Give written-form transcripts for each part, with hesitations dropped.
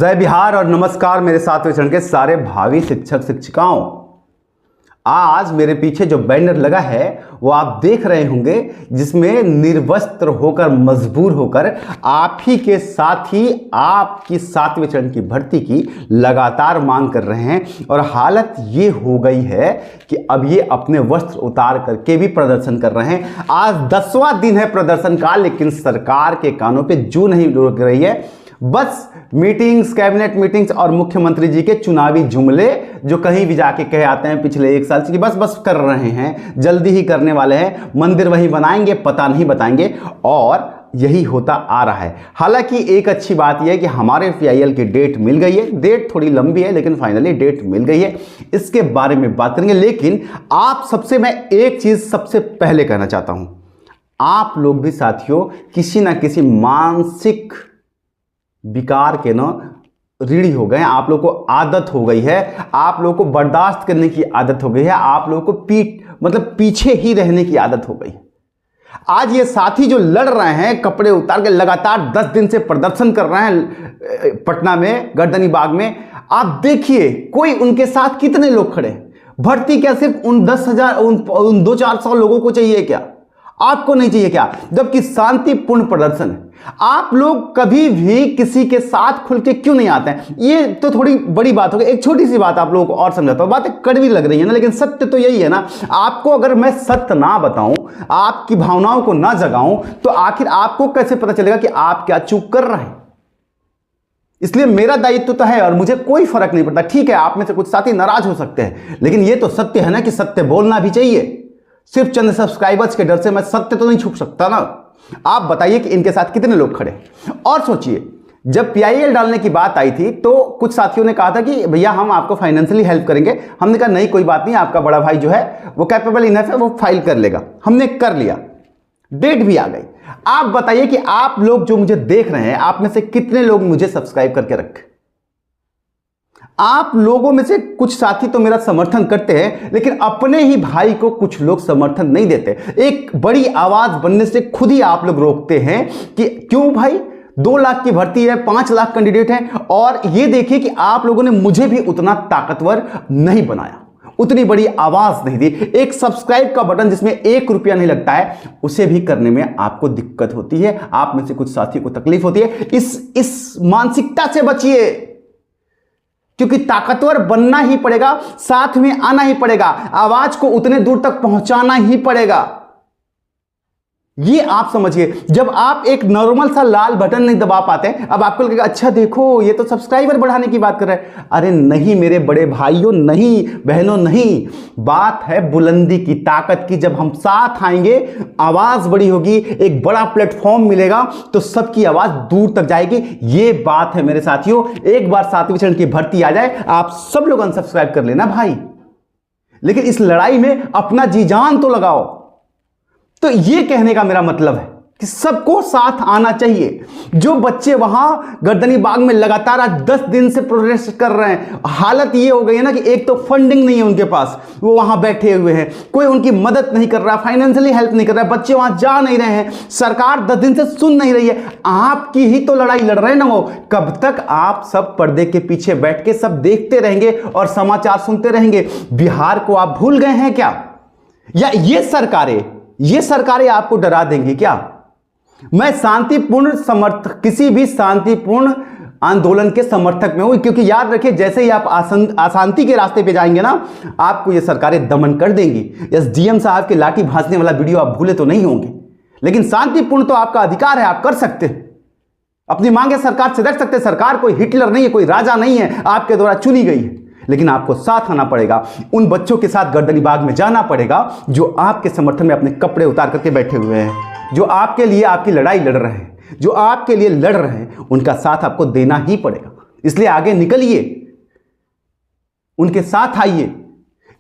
जय बिहार और नमस्कार मेरे सातवें चरण के सारे भावी शिक्षक शिक्षिकाओं। आज मेरे पीछे जो बैनर लगा है वो आप देख रहे होंगे, जिसमें निर्वस्त्र होकर मजबूर होकर आप ही के साथी आपकी सातवें चरण की भर्ती की लगातार मांग कर रहे हैं। और हालत ये हो गई है कि अब ये अपने वस्त्र उतार करके भी प्रदर्शन कर रहे हैं। आज 10वां दिन है प्रदर्शन का, लेकिन सरकार के कानों पे जू नहीं रुक रही है। बस मीटिंग्स, कैबिनेट मीटिंग्स और मुख्यमंत्री जी के चुनावी जुमले जो कहीं भी जाके कहे आते हैं पिछले 1 साल से कि बस बस कर रहे हैं, जल्दी ही करने वाले हैं, मंदिर वही बनाएंगे, पता नहीं बताएंगे, और यही होता आ रहा है। हालांकि एक अच्छी बात यह है कि हमारे PIL की डेट मिल गई है। डेट थोड़ी लंबी है लेकिन फाइनली डेट मिल गई है, इसके बारे में बात करेंगे। लेकिन आप सबसे मैं एक चीज सबसे पहले कहना चाहता हूं, आप लोग भी साथियों किसी ना किसी मानसिक विकार के ना रीढ़ी हो गए हैं। आप लोग को आदत हो गई है, आप लोग को बर्दाश्त करने की आदत हो गई है, आप लोग को पीछे ही रहने की आदत हो गई। आज ये साथी जो लड़ रहे हैं, कपड़े उतार के लगातार 10 दिन से प्रदर्शन कर रहे हैं पटना में, गर्दनी बाग में, आप देखिए कोई उनके साथ कितने लोग खड़े हैं। भर्ती क्या सिर्फ उन 10,000 उन 200-400 लोगों को चाहिए क्या? आपको नहीं चाहिए क्या? जबकि शांतिपूर्ण प्रदर्शन है। आप लोग कभी भी किसी के साथ खुल के क्यों नहीं आते हैं? ये तो थोड़ी बड़ी बात हो गई। एक छोटी सी बात आप लोगों को और समझाता हूं, बातें कड़वी लग रही है ना, लेकिन सत्य तो यही है ना। आपको अगर मैं सत्य ना बताऊं, आपकी भावनाओं को ना जगाऊं, तो आखिर आपको कैसे पता चलेगा कि आप क्या चूक कर रहे हैं? इसलिए मेरा दायित्व तो है और मुझे कोई फर्क नहीं पड़ता। ठीक है, आप में से कुछ साथी नाराज हो सकते हैं, लेकिन ये तो सत्य है ना कि सत्य बोलना भी चाहिए। सिर्फ चंद सब्सक्राइबर्स के डर से मैं सत्य तो नहीं छुप सकता ना। आप बताइए कि इनके साथ कितने लोग खड़े। और सोचिए, जब PIL डालने की बात आई थी तो कुछ साथियों ने कहा था कि भैया हम आपको फाइनेंशियली हेल्प करेंगे। हमने कहा नहीं, कोई बात नहीं, आपका बड़ा भाई जो है वो कैपेबल इनफ है, वो फाइल कर लेगा। हमने कर लिया, डेट भी आ गई। आप बताइए कि आप लोग जो मुझे देख रहे हैं, आप में से कितने लोग मुझे सब्सक्राइब करके रखे? आप लोगों में से कुछ साथी तो मेरा समर्थन करते हैं, लेकिन अपने ही भाई को कुछ लोग समर्थन नहीं देते। एक बड़ी आवाज बनने से खुद ही आप लोग रोकते हैं कि क्यों भाई, 2 लाख की भर्ती है, 5 लाख कैंडिडेट हैं। और ये देखिए कि आप लोगों ने मुझे भी उतना ताकतवर नहीं बनाया, उतनी बड़ी आवाज नहीं दी। एक सब्सक्राइब का बटन जिसमें 1 रुपया नहीं लगता है, उसे भी करने में आपको दिक्कत होती है। आप में से कुछ साथियों को तकलीफ होती है। इस मानसिकता से बचिए, क्योंकि ताकतवर बनना ही पड़ेगा, साथ में आना ही पड़ेगा, आवाज को उतने दूर तक पहुंचाना ही पड़ेगा। ये आप समझिए। जब आप एक नॉर्मल सा लाल बटन नहीं दबा पाते, अब आपको लगेगा अच्छा देखो ये तो सब्सक्राइबर बढ़ाने की बात कर रहे हैं। अरे नहीं मेरे बड़े भाइयों, नहीं बहनों, नहीं। बात है बुलंदी की, ताकत की। जब हम साथ आएंगे, आवाज बड़ी होगी, एक बड़ा प्लेटफॉर्म मिलेगा, तो सबकी आवाज दूर तक जाएगी। ये बात है मेरे साथियों। एक बार 7वें चरण की भर्ती आ जाए, आप सब लोग अनसब्सक्राइब कर लेना भाई, लेकिन इस लड़ाई में अपना जी जान तो लगाओ। तो ये कहने का मेरा मतलब है कि सबको साथ आना चाहिए। जो बच्चे वहां गर्दनी बाग में लगातार आज 10 दिन से प्रोटेस्ट कर रहे हैं, हालत ये हो गई है ना कि एक तो फंडिंग नहीं है उनके पास, वो वहां बैठे हुए हैं, कोई उनकी मदद नहीं कर रहा, फाइनेंशियली हेल्प नहीं कर रहा, बच्चे वहां जा नहीं रहे हैं, सरकार 10 दिन से सुन नहीं रही है। आपकी ही तो लड़ाई लड़ रहे हैं ना वो। कब तक आप सब पर्दे के पीछे बैठ के सब देखते रहेंगे और समाचार सुनते रहेंगे? बिहार को आप भूल गए हैं क्या? या ये सरकारें आपको डरा देंगी क्या? मैं शांतिपूर्ण समर्थक, किसी भी शांतिपूर्ण आंदोलन के समर्थक में हूं, क्योंकि याद रखिए जैसे ही आप अशांति के रास्ते पे जाएंगे ना, आपको ये सरकारें दमन कर देंगी। SDM साहब के लाठी भांजने वाला वीडियो आप भूले तो नहीं होंगे, लेकिन शांतिपूर्ण तो आपका अधिकार है, आप कर सकते हैं, अपनी मांगे सरकार से रख सकते हैं। सरकार कोई हिटलर नहीं है, कोई राजा नहीं है, आपके द्वारा चुनी गई है। लेकिन आपको साथ आना पड़ेगा, उन बच्चों के साथ गर्दनी बाग में जाना पड़ेगा जो आपके समर्थन में अपने कपड़े उतार करके बैठे हुए हैं, जो आपके लिए आपकी लड़ाई लड़ रहे हैं, जो आपके लिए लड़ रहे हैं, उनका साथ आपको देना ही पड़ेगा। इसलिए आगे निकलिए, उनके साथ आइए,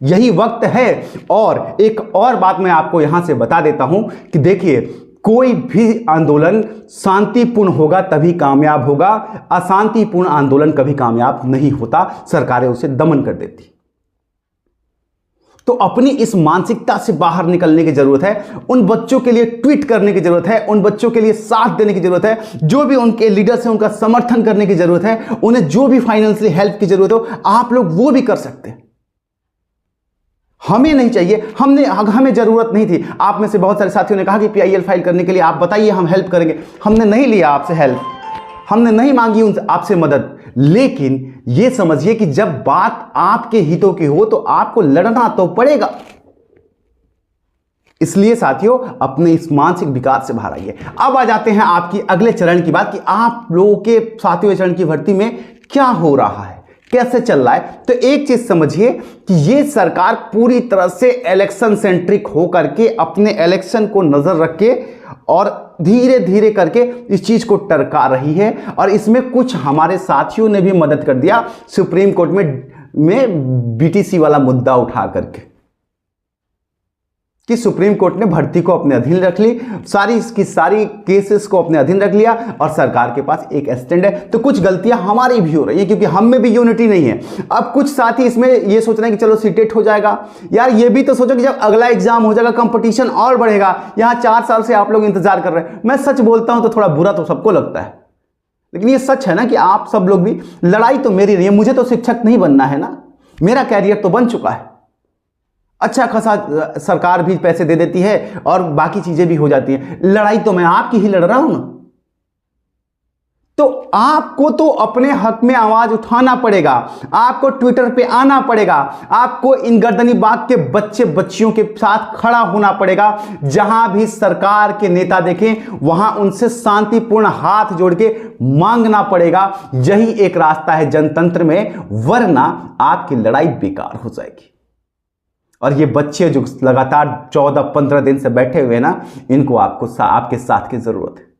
यही वक्त है। और एक और बात मैं आपको यहां से बता देता हूं कि देखिए, कोई भी आंदोलन शांतिपूर्ण होगा तभी कामयाब होगा, अशांतिपूर्ण आंदोलन कभी कामयाब नहीं होता, सरकारें उसे दमन कर देती। तो अपनी इस मानसिकता से बाहर निकलने की जरूरत है। उन बच्चों के लिए ट्वीट करने की जरूरत है, उन बच्चों के लिए साथ देने की जरूरत है, जो भी उनके लीडर्स हैं उनका समर्थन करने की जरूरत है, उन्हें जो भी फाइनेंशियली हेल्प की जरूरत हो आप लोग वो भी कर सकते हैं। हमें नहीं चाहिए, हमें जरूरत नहीं थी। आप में से बहुत सारे साथियों ने कहा कि PIL फाइल करने के लिए आप बताइए हम हेल्प करेंगे। हमने नहीं लिया आपसे हेल्प, हमने नहीं मांगी उनसे आपसे मदद, लेकिन यह समझिए कि जब बात आपके हितों की हो तो आपको लड़ना तो पड़ेगा। इसलिए साथियों अपने इस मानसिक विकार से बाहर आइए। अब आ जाते हैं आपकी अगले चरण की बात कि आप लोगों के 7वें चरण की भर्ती में क्या हो रहा है, कैसे चल रहा है। तो एक चीज समझिए कि यह सरकार पूरी तरह से इलेक्शन सेंट्रिक होकर के अपने इलेक्शन को नजर रख के और धीरे धीरे करके इस चीज को टरका रही है। और इसमें कुछ हमारे साथियों ने भी मदद कर दिया सुप्रीम कोर्ट में BTC वाला मुद्दा उठा करके, कि सुप्रीम कोर्ट ने भर्ती को अपने अधीन रख ली, सारी केसेस को अपने अधीन रख लिया और सरकार के पास एक स्टैंड है। तो कुछ गलतियां हमारी भी हो रही है क्योंकि हम में भी यूनिटी नहीं है। अब कुछ साथी इसमें ये सोच रहे हैं कि चलो सीटेट हो जाएगा। यार ये भी तो सोचो कि जब अगला एग्जाम हो जाएगा कंपटीशन और बढ़ेगा। यहां 4 साल से आप लोग इंतजार कर रहे हैं। मैं सच बोलता हूं तो थोड़ा बुरा तो सबको लगता है, लेकिन ये सच है ना कि आप सब लोग भी, लड़ाई तो मेरी नहीं है, मुझे तो शिक्षक नहीं बनना है ना, मेरा कैरियर तो बन चुका है। अच्छा खासा सरकार भी पैसे दे देती है और बाकी चीजें भी हो जाती हैं। लड़ाई तो मैं आपकी ही लड़ रहा हूं ना। तो आपको तो अपने हक में आवाज उठाना पड़ेगा, आपको ट्विटर पे आना पड़ेगा, आपको इन गर्दनी बाग के बच्चे बच्चियों के साथ खड़ा होना पड़ेगा। जहां भी सरकार के नेता देखें वहां उनसे शांतिपूर्ण हाथ जोड़ के मांगना पड़ेगा। यही एक रास्ता है जनतंत्र में, वरना आपकी लड़ाई बेकार हो जाएगी। और ये बच्चे जो लगातार 14-15 दिन से बैठे हुए हैं ना, इनको आपके साथ की जरूरत है।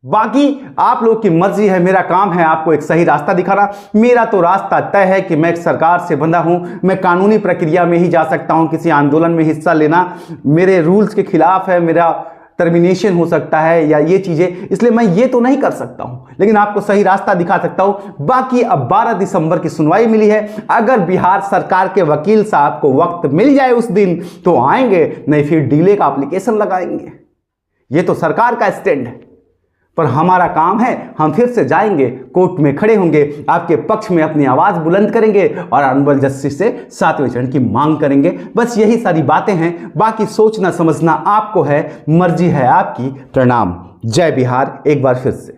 बाकी आप लोग की मर्जी है, मेरा काम है आपको एक सही रास्ता दिखाना। मेरा तो रास्ता तय है कि मैं सरकार से बंधा हूं, मैं कानूनी प्रक्रिया में ही जा सकता हूं। किसी आंदोलन में हिस्सा लेना मेरे रूल्स के खिलाफ है, मेरा टर्मिनेशन हो सकता है या ये चीजें, इसलिए मैं ये तो नहीं कर सकता हूं, लेकिन आपको सही रास्ता दिखा सकता हूं। बाकी अब 12 दिसंबर की सुनवाई मिली है। अगर बिहार सरकार के वकील साहब को वक्त मिल जाए उस दिन तो आएंगे, नहीं फिर डीले का एप्लीकेशन लगाएंगे। ये तो सरकार का स्टैंड है, पर हमारा काम है, हम फिर से जाएंगे, कोर्ट में खड़े होंगे, आपके पक्ष में अपनी आवाज बुलंद करेंगे और ऑनरेबल जस्टिस से 7वें चरण की मांग करेंगे। बस यही सारी बातें हैं, बाकी सोचना समझना आपको है, मर्जी है आपकी। प्रणाम, जय बिहार एक बार फिर से।